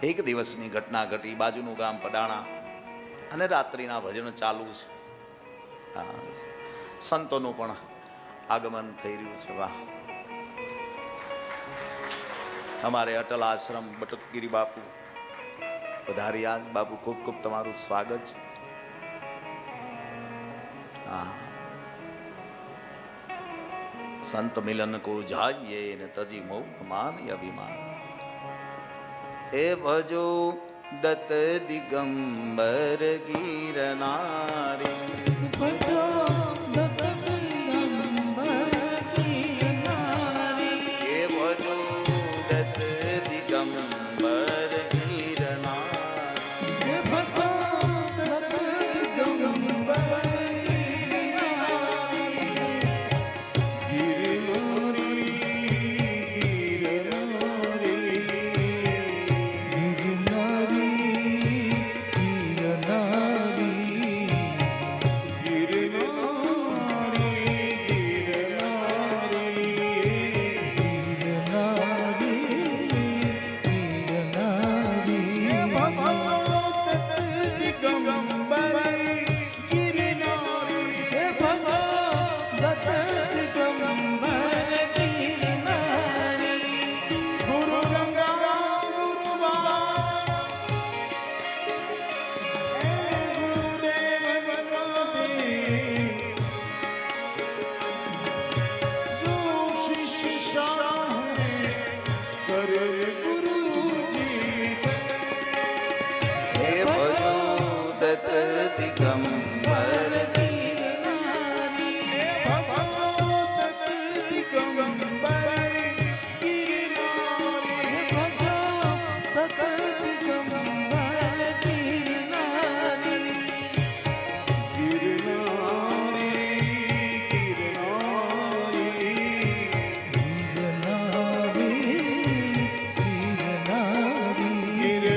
એક દિવસની ઘટના ઘટી. બાજુનું ગામ પડાણા અને રાત્રિના ભજન ચાલુ છે. હા, સંતોનું પણ આગમન થઈ રહ્યું છે. વાહ! અમારે અટલ આશ્રમ બટકગીરી બાપુ પધાર્યા. બાપુ ખૂબ ખૂબ તમારું સ્વાગત છે. હા, સંત મિલન કો જાઈએ ને તજી મોહ માન અભિમાન. એ ભજો દત્ત દિગંબર ગિરનારી, ભજો